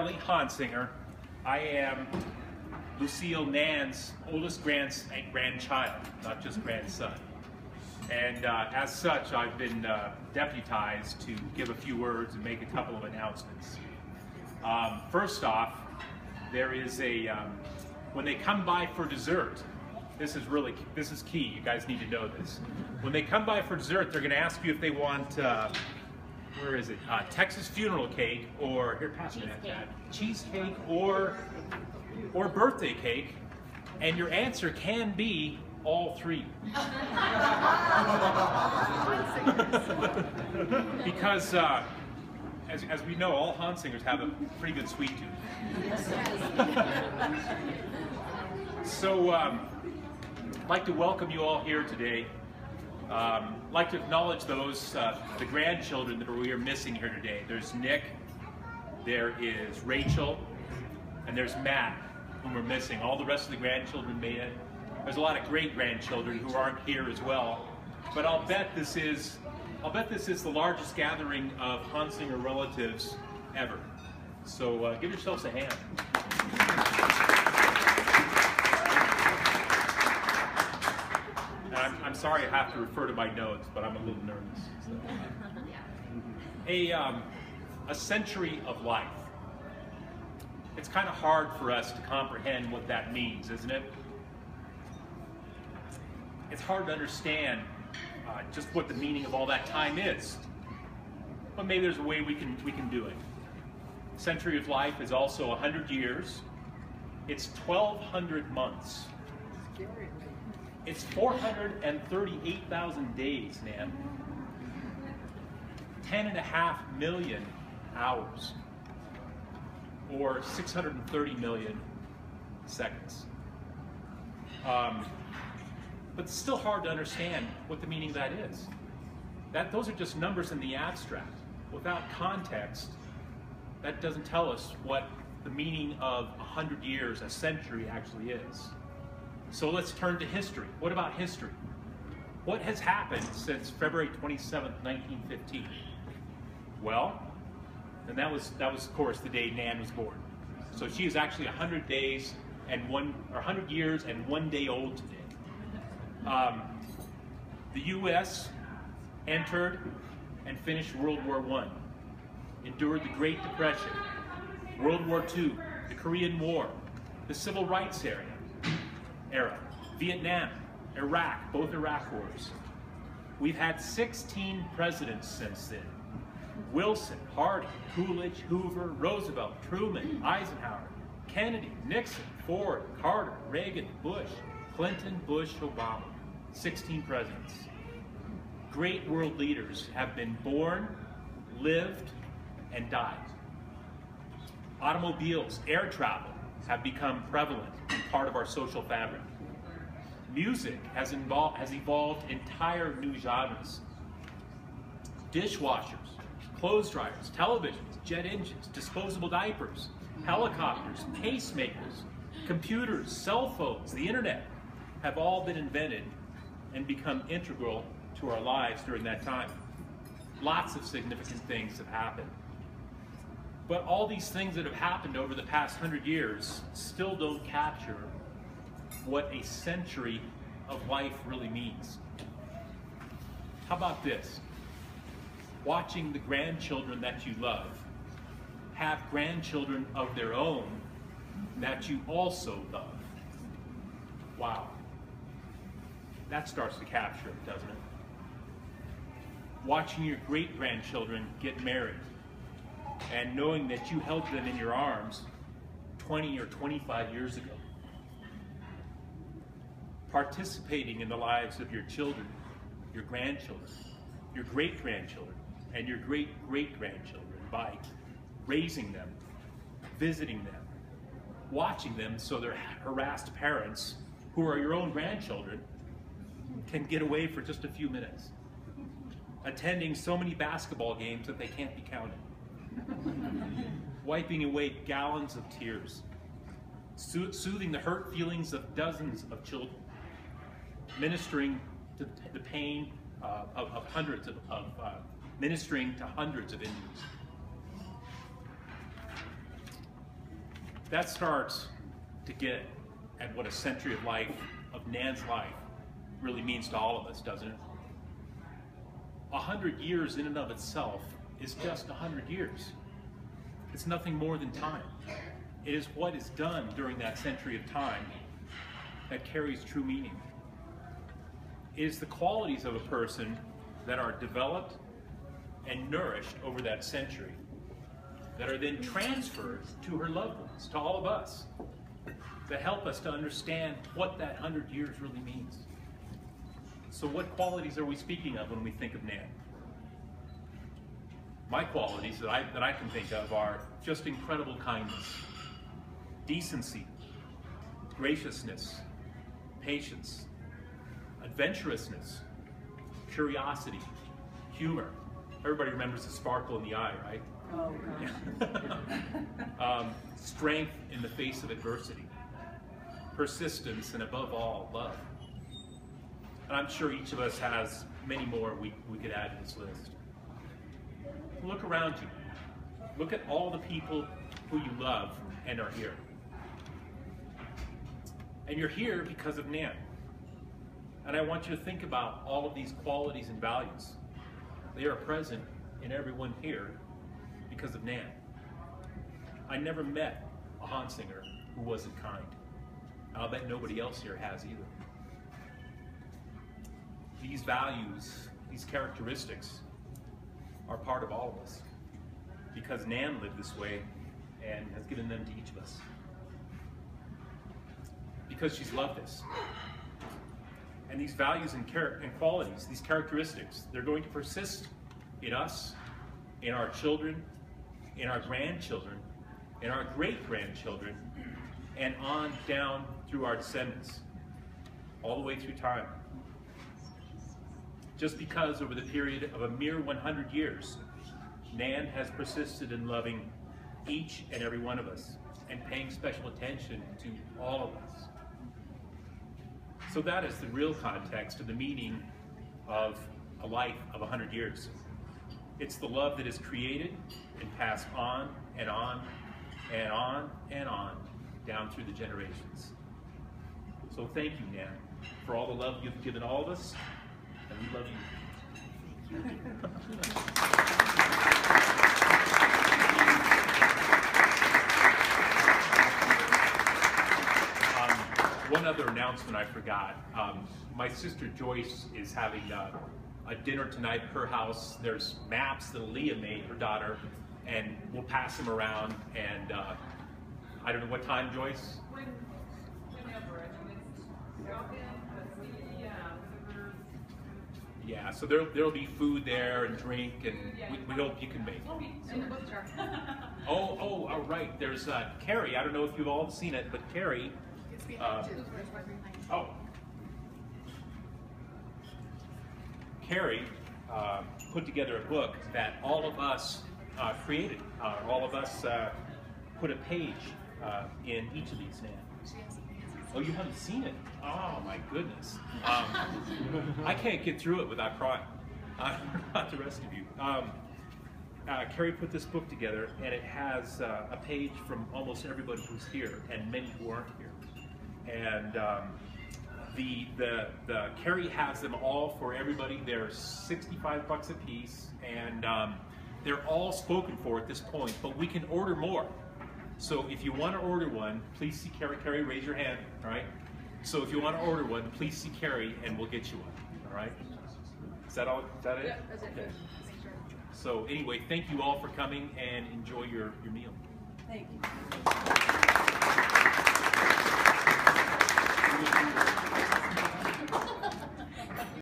Honsinger. I am Lucille Nan's oldest grandchild, not just grandson. And as such, I've been deputized to give a few words and make a couple of announcements. First off, there is a, when they come by for dessert, this is key, you guys need to know this. When they come by for dessert, they're gonna ask you if they want, where is it? Texas funeral cake, or here, pass me that. Cheesecake or birthday cake, and your answer can be all three. Because as we know, all Honsingers have a pretty good sweet tooth. So I'd like to welcome you all here today. I'd like to acknowledge those, the grandchildren that we are missing here today. There's Nick, there is Rachel, and there's Matt, whom we're missing. All the rest of the grandchildren made it. There's a lot of great-grandchildren who aren't here as well. But I'll bet this is the largest gathering of Honsinger relatives ever. So give yourselves a hand. I'm sorry I have to refer to my notes, but I'm a little nervous. So. A century of life. It's kind of hard for us to comprehend what that means, isn't it? It's hard to understand just what the meaning of all that time is. But maybe there's a way we can do it. A century of life is also 100 years. It's 1,200 months. It's 438,000 days, man. 10.5 million hours, or 630 million seconds. But it's still hard to understand what the meaning of that is. Those are just numbers in the abstract. Without context, that doesn't tell us what the meaning of 100 years, a century, actually is. So let's turn to history. What about history? What has happened since February 27th, 1915? Well, and that was of course the day Nan was born. So she is actually 100 years and 1 day old today. The U.S. entered and finished World War I, endured the Great Depression, World War II, the Korean War, the Civil Rights era, Vietnam, Iraq, both Iraq wars. We've had 16 presidents since then. Wilson, Harding, Coolidge, Hoover, Roosevelt, Truman, Eisenhower, Kennedy, Nixon, Ford, Carter, Reagan, Bush, Clinton, Bush, Obama. 16 presidents. Great world leaders have been born, lived, and died. Automobiles, air travel have become prevalent and part of our social fabric. Music has evolved entire new genres. Dishwashers, clothes dryers, televisions, jet engines, disposable diapers, helicopters, pacemakers, computers, cell phones, the internet have all been invented and become integral to our lives during that time. Lots of significant things have happened. But all these things that have happened over the past 100 years still don't capture what a century of life really means. How about this? Watching the grandchildren that you love have grandchildren of their own that you also love. Wow. That starts to capture it, doesn't it? Watching your great-grandchildren get married and knowing that you held them in your arms 20 or 25 years ago. Participating in the lives of your children, your grandchildren, your great-grandchildren, and your great-great-grandchildren by raising them, visiting them, watching them so their harassed parents, who are your own grandchildren, can get away for just a few minutes. Attending so many basketball games that they can't be counted. Wiping away gallons of tears. Soothing the hurt feelings of dozens of children. Ministering to the pain of hundreds ministering to hundreds of injuries. That starts to get at what a century of life, of Nan's life, really means to all of us, doesn't it? 100 years in and of itself is just 100 years. It's nothing more than time. It is what is done during that century of time that carries true meaning. It is the qualities of a person that are developed and nourished over that century that are then transferred to her loved ones, to all of us, that help us to understand what that 100 years really means. So what qualities are we speaking of when we think of Nan? My qualities that I can think of are just incredible kindness, decency, graciousness, patience, adventurousness, curiosity, humor. Everybody remembers the sparkle in the eye, right? Oh, gosh. Strength in the face of adversity, persistence, and above all, love. And I'm sure each of us has many more we could add to this list. Look around you. Look at all the people who you love and are here. And you're here because of Nan. And I want you to think about all of these qualities and values. They are present in everyone here because of Nan. I never met a Honsinger who wasn't kind. I'll bet nobody else here has either. These values, these characteristics, are part of all of us because Nan lived this way and has given them to each of us. Because she's loved us. And these values and qualities, these characteristics, they're going to persist in us, in our children, in our grandchildren, in our great-grandchildren, and on down through our descendants, all the way through time. Just because over the period of a mere 100 years, Nan has persisted in loving each and every one of us and paying special attention to all of us. So that is the real context of the meaning of a life of 100 years. It's the love that is created and passed on and on and on and on down through the generations. So thank you, Nan, for all the love you've given all of us, and we love you. One other announcement I forgot. My sister Joyce is having a dinner tonight at her house. There's maps that Leah made, her daughter, and we'll pass them around. And I don't know what time, Joyce? Whenever. I mean, it's drop in, yeah, so there'll be food there and drink, and we hope you can make it. in the bookstore. All right. There's Carrie. I don't know if you've all seen it, but Carrie. Carrie put together a book that all of us created. All of us put a page in each of these names. Oh, you haven't seen it? Oh my goodness. I can't get through it without crying. Not the rest of you. Carrie put this book together, and it has a page from almost everybody who's here and many who aren't here. And Carrie has them all for everybody. They're $65 a piece, and they're all spoken for at this point, but we can order more. So if you want to order one, please see Carrie. Carrie, raise your hand, all right? So if you want to order one, please see Carrie, and we'll get you one, all right? Is that all? Is that it? Yeah, that's it. Okay. So anyway, thank you all for coming, and enjoy your meal. Thank you.